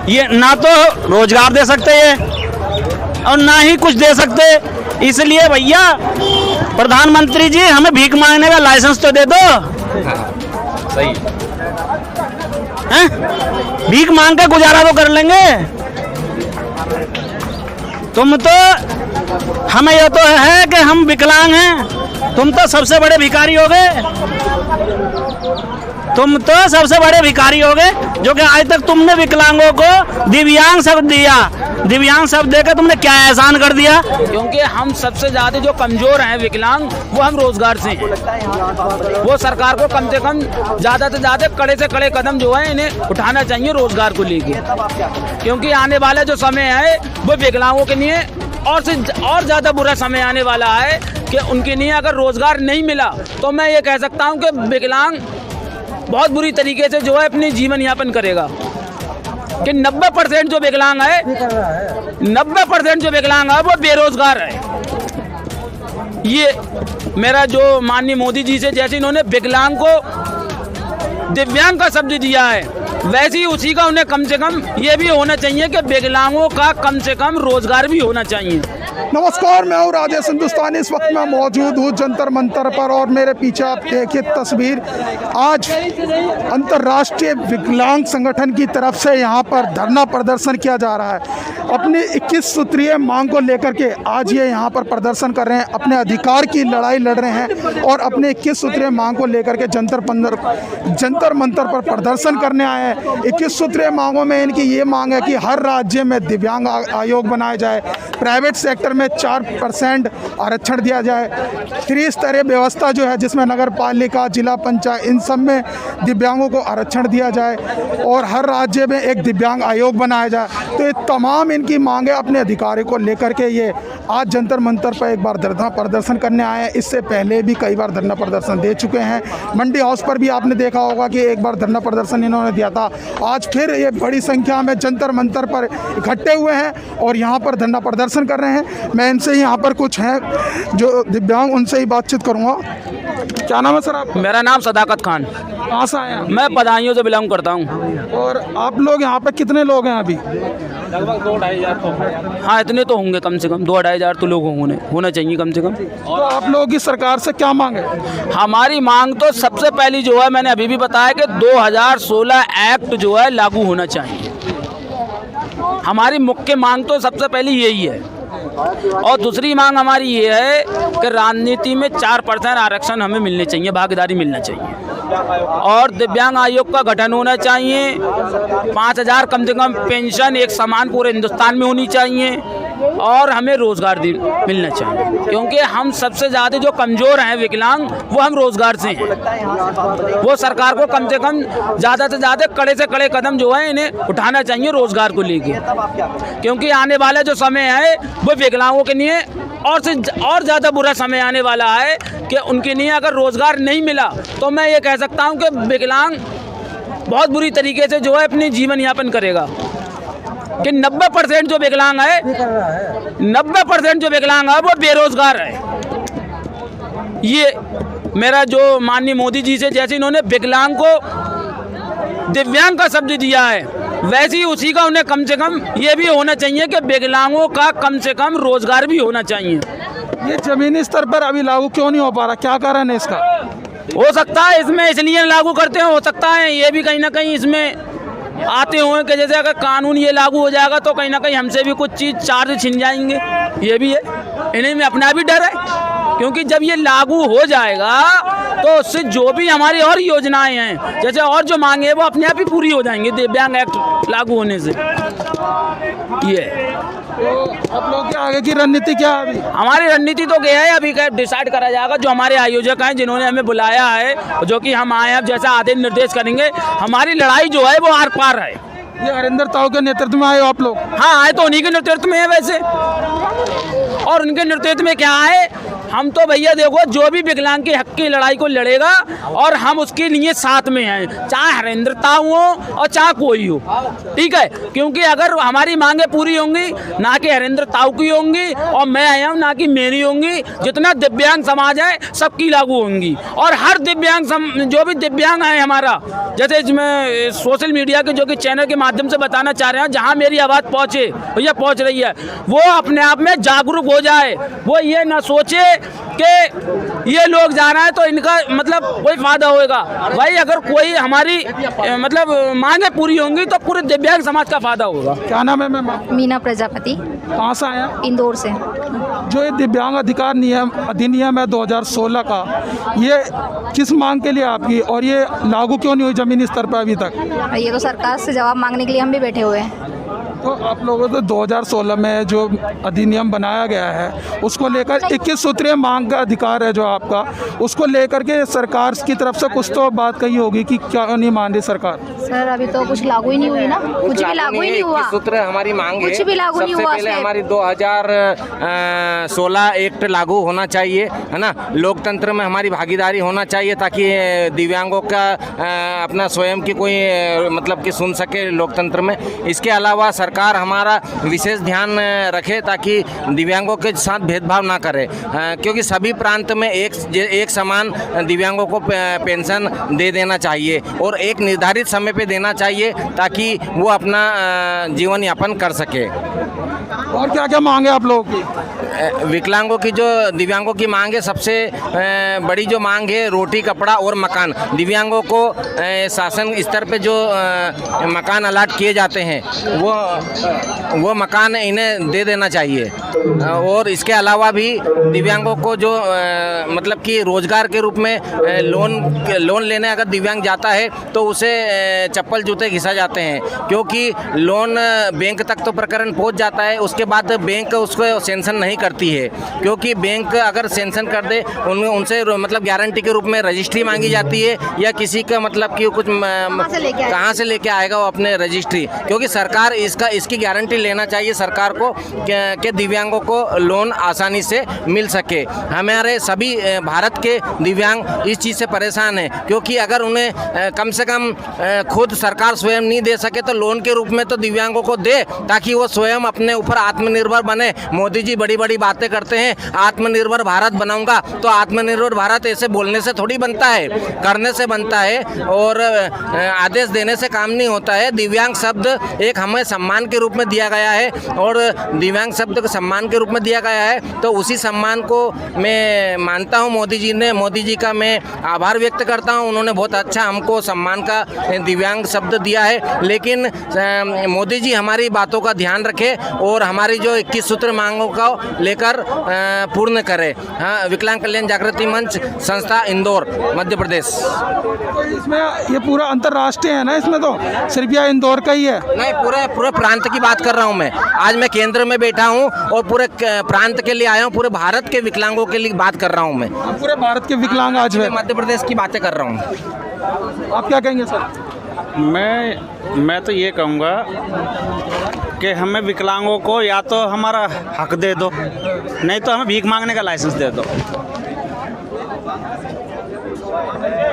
ये ना तो रोजगार दे सकते ये और ना ही कुछ दे सकते। इसलिए भैया प्रधानमंत्री जी हमें भीख मांगने का लाइसेंस तो दे दो। सही हैं? भीख मांग के गुजारा तो कर लेंगे। तुम तो हमें यह तो है कि हम विकलांग हैं, तुम तो सबसे बड़े भिखारी हो गए। तुम तो सबसे बड़े भिखारी हो गए जो कि आज तक तुमने विकलांगों को दिव्यांग शब्द दिया। दिव्यांग शब्द देकर तुमने क्या एहसान कर दिया? क्योंकि हम सबसे ज्यादा जो कमजोर हैं विकलांग, वो हम रोजगार से हैं। वो सरकार को कम से कम ज्यादा से ज्यादा कड़े से कड़े कदम जो है इन्हें उठाना चाहिए रोजगार को लेके, क्योंकि आने वाला जो समय है वो विकलांगों के लिए और ज्यादा बुरा समय आने वाला है कि उनके लिए अगर रोजगार नहीं मिला तो मैं ये कह सकता हूँ कि विकलांग बहुत बुरी तरीके से जो है अपने जीवन यापन करेगा। कि 90% जो विकलांग है, 90% जो विकलांग है वो बेरोजगार है। ये मेरा जो माननीय मोदी जी से जैसे इन्होंने विकलांग को दिव्यांग का शब्द दिया है, वैसे ही उसी का उन्हें कम से कम ये भी होना चाहिए कि विकलांगों का कम से कम रोजगार भी होना चाहिए। नमस्कार, मैं हूँ राजेश हिंदुस्तानी। इस वक्त मैं मौजूद हूँ जंतर मंतर पर और मेरे पीछे आप देखिए तस्वीर। आज अंतर्राष्ट्रीय विकलांग संगठन की तरफ से यहाँ पर धरना प्रदर्शन किया जा रहा है। अपनी 21 सूत्रीय मांग को लेकर के आज ये यहाँ पर प्रदर्शन कर रहे हैं, अपने अधिकार की लड़ाई लड़ रहे हैं और अपने 21 सूत्रीय मांग को लेकर के जंतर मंतर पर प्रदर्शन करने आए हैं। 21 सूत्रीय मांगों में इनकी ये मांग है कि हर राज्य में दिव्यांग आयोग बनाया जाए, प्राइवेट सेक्टर में 4% आरक्षण दिया जाए, त्रिस्तरीय व्यवस्था जो है जिसमें नगर पालिका, जिला पंचायत, इन सब में दिव्यांगों को आरक्षण दिया जाए और हर राज्य में एक दिव्यांग आयोग बनाया जाए। तो ये तमाम इनकी मांगे अपने अधिकारों को लेकर के ये आज जंतर मंतर पर एक बार धरना प्रदर्शन करने आए हैं। इससे पहले भी कई बार धरना प्रदर्शन दे चुके हैं। मंडी हाउस पर भी आपने देखा होगा कि एक बार धरना प्रदर्शन इन्होंने दिया था। आज फिर ये बड़ी संख्या में जंतर मंतर पर इकट्ठे हुए हैं और यहाँ पर धरना प्रदर्शन कर रहे हैं। मैं इनसे यहाँ पर कुछ हैं जो दिव्यांग, उनसे ही बातचीत करूँगा। क्या नाम है सर आपका? मेरा नाम सदाकत खान। कहाँ से आए हैं? मैं बदायूं से बिलोंग करता हूँ। और आप लोग यहाँ पे कितने लोग हैं अभी? लगभग 2-2.5 हाँ, इतने तो होंगे, कम से कम 2-2.5 तो लोग होना चाहिए कम से कम। तो आप लोगों की सरकार से क्या मांग है? हमारी मांग तो सबसे पहली जो है, मैंने अभी भी बताया कि 2016 एक्ट जो है लागू होना चाहिए। हमारी मुख्य मांग तो सबसे पहली यही है। और दूसरी मांग हमारी ये है कि राजनीति में 4% आरक्षण हमें मिलने चाहिए, भागीदारी मिलना चाहिए और दिव्यांग आयोग का गठन होना चाहिए। 5,000 कम से कम पेंशन एक समान पूरे हिंदुस्तान में होनी चाहिए और हमें रोजगार मिलना चाहिए, क्योंकि हम सबसे ज़्यादा जो कमज़ोर हैं विकलांग, वो हम रोजगार से हैं। वो सरकार को कम से कम ज़्यादा से ज़्यादा कड़े से कड़े कदम जो है इन्हें उठाना चाहिए रोजगार को लेके, क्योंकि आने वाला जो समय है वो विकलांगों के लिए और ज़्यादा बुरा समय आने वाला है कि उनके लिए अगर रोजगार नहीं मिला तो मैं ये कह सकता हूँ कि विकलांग बहुत बुरी तरीके से जो है अपने जीवन यापन करेगा। कि 90% जो विकलांग है, 90% जो विकलांग है वो बेरोजगार है। ये मेरा जो माननीय मोदी जी से जैसे इन्होंने विकलांग को दिव्यांग का शब्द दिया है, वैसे ही उसी का उन्हें कम से कम ये भी होना चाहिए कि विकलांगों का कम से कम रोजगार भी होना चाहिए। ये जमीनी स्तर पर अभी लागू क्यों नहीं हो पा रहा, क्या कारण है इसका? हो सकता है इसमें इसलिए लागू करते हैं, हो सकता है ये भी कहीं ना कहीं इसमें आते हुए कि जैसे अगर कानून ये लागू हो जाएगा तो कहीं ना कहीं हमसे भी कुछ चीज़ चार्ज छिन जाएंगे, ये भी है। इन्हें में अपना भी डर है, क्योंकि जब ये लागू हो जाएगा तो उससे जो भी हमारी और योजनाएं हैं, जैसे और जो मांगे हैं, वो अपने आप ही पूरी हो जाएंगी दिव्यांग एक्ट लागू होने से। ये तो आप लोग की आगे की रणनीति क्या है? अभी हमारी रणनीति तो क्या है, अभी डिसाइड करा जाएगा। जो हमारे आयोजक हैं जिन्होंने हमें बुलाया है, जो कि हम आए हैं, जैसा आदेश निर्देश करेंगे। हमारी लड़ाई जो है वो आर पार है। ये हरिंदर ताऊ के नेतृत्व में आए हो आप लोग? हाँ, आए तो उन्हीं के नेतृत्व में है वैसे। और उनके नेतृत्व में क्या है हम तो भैया देखो जो भी विकलांग के हक की लड़ाई को लड़ेगा और हम उसके लिए साथ में हैं, चाहे हरेंद्र ताऊ हो और चाहे कोई हो, ठीक है। क्योंकि अगर हमारी मांगे पूरी होंगी, ना कि हरेंद्र ताऊ की होंगी और मैं आया हूँ ना कि मेरी होंगी, जितना दिव्यांग समाज है सबकी लागू होंगी। और हर दिव्यांग जो भी दिव्यांग है हमारा, जैसे मैं सोशल मीडिया के जो कि चैनल के माध्यम से बताना चाह रहे हैं, जहाँ मेरी आवाज़ पहुँचे भैया पहुँच रही है, वो अपने आप में जागरूक हो जाए। वो ये ना सोचे कि ये लोग जा रहे हैं तो इनका मतलब कोई फायदा होएगा। भाई अगर कोई हमारी मतलब मांगे पूरी होंगी तो पूरे दिव्यांग समाज का फायदा होगा। क्या नाम है मैम? मीना प्रजापति, कहाँ से आया? इंदौर से। जो ये दिव्यांग अधिकार अधिनियम है 2016 का, ये किस मांग के लिए आपकी, और ये लागू क्यों नहीं हुई ज़मीनी स्तर पर अभी तक? ये तो सरकार से जवाब मांगने के लिए हम भी बैठे हुए हैं। तो आप लोगों को 2016 में जो अधिनियम बनाया गया है उसको लेकर 21 सूत्रीय मांग का अधिकार है जो आपका, उसको लेकर के सरकार की तरफ से कुछ तो बात कही होगी कि क्या नहीं मान रही सरकार? सर अभी तो कुछ लागू ही नहीं हुई ना, कुछ भी लागू ही नहीं हुआ। सूत्र हमारी मांग है, कुछ भी लागू नहीं सबसे हुआ। पहले हमारी 2016 एक्ट लागू होना चाहिए, है ना। लोकतंत्र में हमारी भागीदारी होना चाहिए ताकि दिव्यांगों का अपना स्वयं की कोई मतलब कि सुन सके लोकतंत्र में। इसके अलावा सरकार हमारा विशेष ध्यान रखे ताकि दिव्यांगों के साथ भेदभाव ना करे, क्योंकि सभी प्रांत में एक समान दिव्यांगों को पेंशन दे देना चाहिए और एक निर्धारित समय पे देना चाहिए ताकि वो अपना जीवन यापन कर सके। और क्या क्या मांग है आप लोगों की? विकलांगों की जो दिव्यांगों की मांग है, सबसे बड़ी जो मांग है रोटी कपड़ा और मकान। दिव्यांगों को शासन स्तर पे जो मकान अलाट किए जाते हैं वो मकान इन्हें दे देना चाहिए। और इसके अलावा भी दिव्यांगों को जो मतलब कि रोजगार के रूप में लोन लेने अगर दिव्यांग जाता है तो उसे चप्पल जूते घिसा जाते हैं, क्योंकि लोन बैंक तक तो प्रकरण पहुंच जाता है, उसके बाद बैंक उसको सेंक्शन नहीं करती है। क्योंकि बैंक अगर सेंक्शन कर दे उनसे मतलब गारंटी के रूप में रजिस्ट्री मांगी जाती है, या किसी का मतलब कि कुछ कहाँ से लेके आएगा वो अपने रजिस्ट्री, क्योंकि सरकार इसकी गारंटी लेना चाहिए सरकार को कि दिव्यांगों को लोन आसानी से मिल सके। हमारे सभी भारत के दिव्यांग इस चीज़ से परेशान हैं, क्योंकि अगर उन्हें कम से कम खुद सरकार स्वयं नहीं दे सके तो लोन के रूप में तो दिव्यांगों को दे, ताकि वो स्वयं अपने ऊपर आत्मनिर्भर बने। मोदी जी बड़ी बड़ी बातें करते हैं, आत्मनिर्भर भारत बनाऊंगा, तो आत्मनिर्भर भारत ऐसे बोलने से थोड़ी बनता है, करने से बनता है और आदेश देने से काम नहीं होता है। दिव्यांग शब्द एक हमें सम्मान के रूप में दिया गया है और दिव्यांग शब्द को सम्मान के रूप में दिया गया है, तो उसी सम्मान को मैं मानता हूँ। मोदी जी का मैं आभार व्यक्त करता हूँ, उन्होंने बहुत अच्छा हमको सम्मान का दिव्यांग शब्द दिया है। लेकिन मोदी जी हमारी बातों का ध्यान रखे और हमारी जो 21 सूत्र मांगों को लेकर पूर्ण करे। हाँ, विकलांग कल्याण जागृति मंच संस्था इंदौर मध्य प्रदेश। तो इसमें ये पूरा अंतर्राष्ट्रीय है ना, इसमें तो सिर्फ यह इंदौर का ही है? नहीं, पूरे प्रांत की बात कर रहा हूँ मैं। आज मैं केंद्र में बैठा हूँ और पूरे प्रांत के लिए आया हूँ, पूरे भारत के विकलांगों के लिए बात कर रहा हूँ मैं। पूरे भारत के विकलांग आज है, मध्य प्रदेश की बातें कर रहा हूँ। आप क्या कहेंगे सर? मैं तो ये कहूँगा कि हमें विकलांगों को या तो हमारा हक दे दो, नहीं तो हमें भीख मांगने का लाइसेंस दे दो।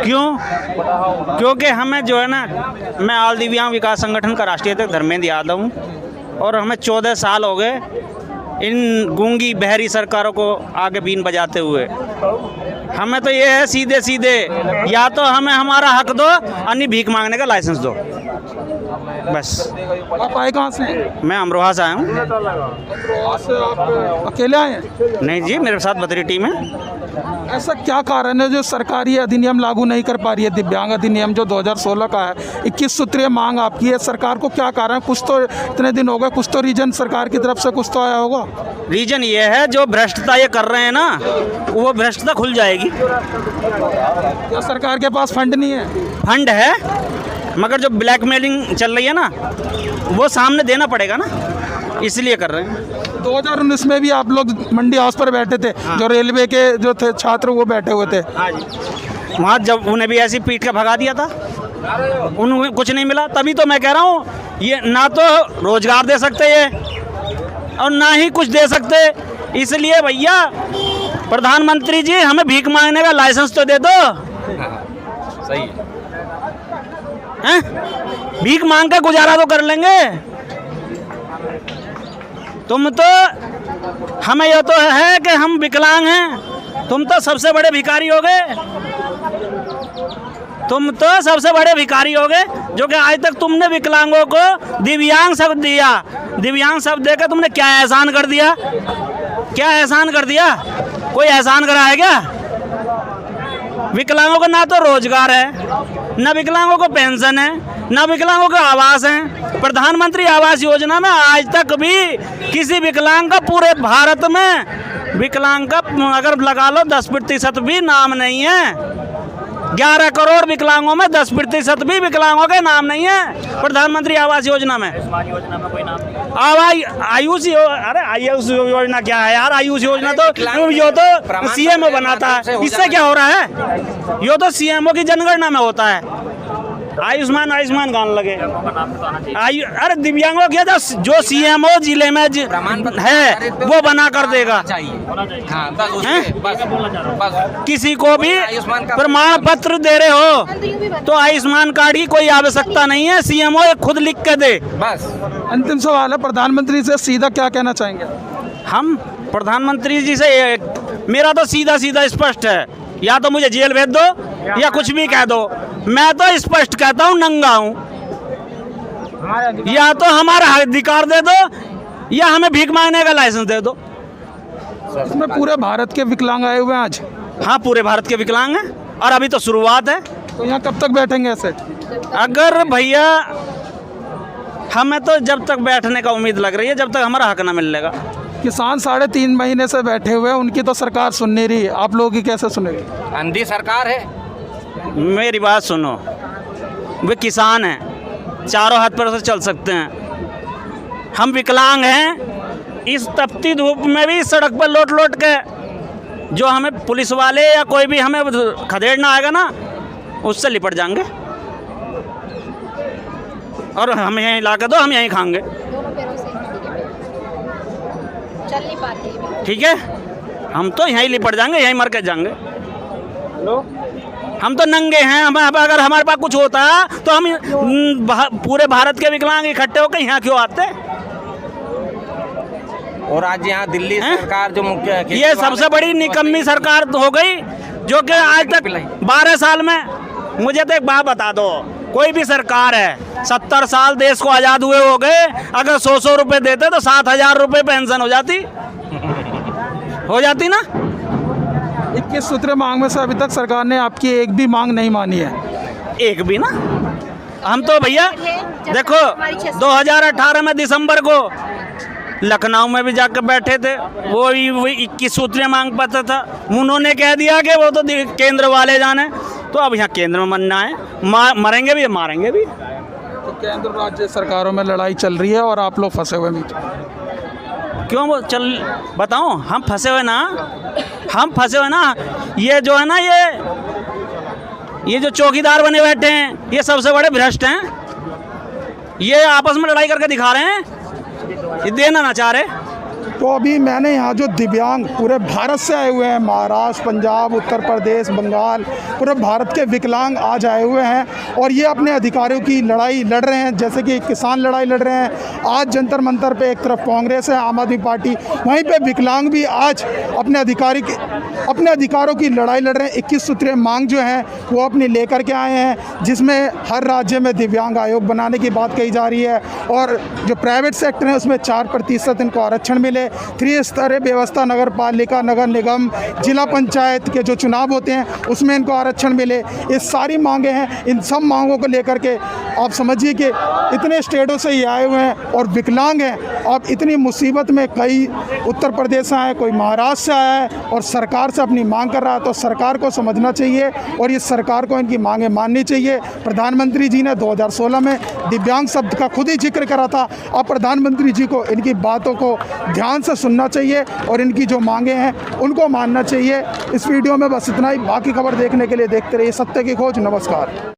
क्यों? क्योंकि हमें जो है ना, मैं ऑल दिव्यांग विकास संगठन का राष्ट्रीय अध्यक्ष धर्मेंद्र यादव हूँ और हमें 14 साल हो गए इन गूंगी बहरी सरकारों को आगे बीन बजाते हुए। हमें तो ये है सीधे सीधे, या तो हमें हमारा हक दो अन्य भीख मांगने का लाइसेंस दो, बस। आप आए कहाँ से? मैं अमरोहा से आया हूँ। आप अकेले आए हैं? नहीं जी, मेरे साथ बतरी टीम है। ऐसा क्या कारण है जो सरकारी अधिनियम लागू नहीं कर पा रही है? दिव्यांग अधिनियम जो 2016 का है, 21 सूत्रीय मांग आपकी है, सरकार को क्या कारण? कुछ तो इतने दिन हो गए, कुछ तो रीजन सरकार की तरफ से कुछ तो आया होगा। रीजन ये है, जो भ्रष्टता ये कर रहे हैं ना, वो भ्रष्टता खुल जाएगी। क्या सरकार के पास फंड नहीं है? फंड है, मगर जो ब्लैकमेलिंग चल रही है ना, वो सामने देना पड़ेगा ना, इसलिए कर रहे हैं। 2019 में भी आप लोग मंडी हाउस पर बैठे थे। हाँ। जो रेलवे के जो थे छात्र वो बैठे हुए थे। हाँ जी, वहाँ जब उन्हें भी ऐसी पीट के भगा दिया था, उन्हें कुछ नहीं मिला। तभी तो मैं कह रहा हूँ, ये ना तो रोजगार दे सकते ये और ना ही कुछ दे सकते। इसलिए भैया प्रधानमंत्री जी हमें भीख मांगने का लाइसेंस तो दे दो। सही हैं? भीख मांग के गुजारा तो कर लेंगे। तुम तो हमें यह तो है कि हम विकलांग हैं, तुम तो सबसे बड़े भिखारी हो गए। तुम तो सबसे बड़े भिखारी हो गए, जो कि आज तक तुमने विकलांगों को दिव्यांग शब्द दिया। दिव्यांग शब्द देकर तुमने क्या एहसान कर दिया? क्या एहसान कर दिया? कोई एहसान करा है क्या? विकलांगों को ना तो रोजगार है, ना विकलांगों को पेंशन है, ना विकलांगों का आवास है। प्रधानमंत्री आवास योजना में आज तक भी किसी विकलांग का पूरे भारत में विकलांग का अगर लगा लो 10% भी नाम नहीं है। 11 करोड़ विकलांगों में 10% भी विकलांगों के नाम नहीं है प्रधानमंत्री आवास योजना में। आयुष अरे आयुष योजना क्या है यार? आयुष योजना तो यो तो सीएमओ बनाता है। इससे क्या हो रहा है? यो तो सीएमओ की जनगणना में होता है। आयुष्मान आयुष्मान गान लगे। अरे दिव्यांगों के जो सीएमओ जिले में है वो बना कर देगा। किसी को भी प्रमाण पत्र दे रहे हो तो आयुष्मान कार्ड की कोई आवश्यकता नहीं है, सीएमओ खुद लिख के दे बस। अंतिम सवाल है, प्रधानमंत्री से सीधा क्या कहना चाहेंगे? हम प्रधानमंत्री जी से मेरा तो सीधा सीधा स्पष्ट है, या तो मुझे जेल भेज दो या कुछ भी कह दो। मैं तो स्पष्ट कहता हूँ, नंगा हूँ। या तो हमारा अधिकार दे दो या हमें भीख मांगने का लाइसेंस दे दो। इसमें पूरे भारत के विकलांग आए हुए हैं आज। हाँ, पूरे भारत के विकलांग हैं और अभी तो शुरुआत है। तो यहाँ कब तक बैठेंगे ऐसे? अगर भैया हमें तो जब तक बैठने का उम्मीद लग रही है जब तक हमारा हक ना मिलेगा। किसान 3.5 महीने से बैठे हुए हैं, उनकी तो सरकार सुन नहीं रही, आप लोगों की कैसे सुनेगी? अंधी सरकार है। मेरी बात सुनो, वे किसान हैं, चारों हाथ पर से चल सकते हैं। हम विकलांग हैं, इस तपती धूप में भी सड़क पर लोट लोट के जो हमें पुलिस वाले या कोई भी हमें खदेड़ना आएगा ना, उससे लिपट जाएंगे और हम यहीं ला के दो, हम यहीं खाएंगे। चल नहीं पाते। ठीक है, हम तो यहीं लिपट जाएंगे, यहीं मर के जाएंगे। हम तो नंगे हैं। हम अगर हमारे पास कुछ होता तो हम पूरे भारत के विकलांग इकट्ठे होकर यहाँ क्यों आते? और आज यहाँ दिल्ली सरकार जो मुख्य ये सबसे बड़ी निकम्मी सरकार हो गई, जो कि आज तक 12 साल में, मुझे तो एक बात बता दो, कोई भी सरकार है 70 साल देश को आज़ाद हुए हो गए, अगर 100 रुपये देते तो 7,000 रुपये पेंशन हो जाती ना। 21 सूत्रीय मांग में से अभी तक सरकार ने आपकी एक भी मांग नहीं मानी है। एक भी ना। हम तो भैया देखो 2018 में दिसंबर को लखनऊ में भी जाकर बैठे थे, वो 21 सूत्रीय मांग पत्र था। उन्होंने कह दिया कि वो तो केंद्र वाले जाने, तो अब यहाँ केंद्र में मनना है, मरेंगे भी मारेंगे भी। तो केंद्र राज्य सरकारों में लड़ाई चल रही है और आप लोग फंसे हुए बीच। क्यों वो चल बताओ? हम फंसे हुए ना, हम फंसे हुए ना। ये जो है ना, ये जो चौकीदार बने बैठे हैं, ये सबसे बड़े भ्रष्ट हैं। ये आपस में लड़ाई करके दिखा रहे हैं, ये देना ना चाह रहे। तो अभी मैंने यहाँ जो दिव्यांग पूरे भारत से आए हुए हैं, महाराष्ट्र, पंजाब, उत्तर प्रदेश, बंगाल, पूरे भारत के विकलांग आज आए हुए हैं और ये अपने अधिकारों की लड़ाई लड़ रहे हैं। जैसे कि किसान लड़ाई लड़ रहे हैं, आज जंतर मंतर पे एक तरफ कांग्रेस है, आम आदमी पार्टी, वहीं पे विकलांग भी आज अपने अधिकारों की लड़ाई लड़ रहे हैं। 21 सूत्रीय मांग जो है वो अपनी लेकर के आए हैं, जिसमें हर राज्य में दिव्यांग आयोग बनाने की बात कही जा रही है और जो प्राइवेट सेक्टर है उसमें 4% इनको आरक्षण मिले, 3 स्तरीय व्यवस्था, नगर पालिका, नगर निगम, जिला पंचायत के जो चुनाव होते हैं उसमें इनको आरक्षण मिले। ये सारी मांगे हैं। इन सब मांगों को लेकर के आप समझिए कि इतने स्टेटों से ये आए हुए हैं और विकलांग हैं। अब इतनी मुसीबत में कई उत्तर प्रदेश से आए, कोई महाराष्ट्र से आया है और सरकार से अपनी मांग कर रहा है, तो सरकार को समझना चाहिए और ये सरकार को इनकी मांगें माननी चाहिए। प्रधानमंत्री जी ने 2016 में दिव्यांग शब्द का खुद ही जिक्र करा था। अब प्रधानमंत्री जी को इनकी बातों को ध्यान से सुनना चाहिए और इनकी जो मांगे हैं उनको मानना चाहिए। इस वीडियो में बस इतना ही। बाकी खबर देखने के लिए देखते रहिए सत्य की खोज। नमस्कार।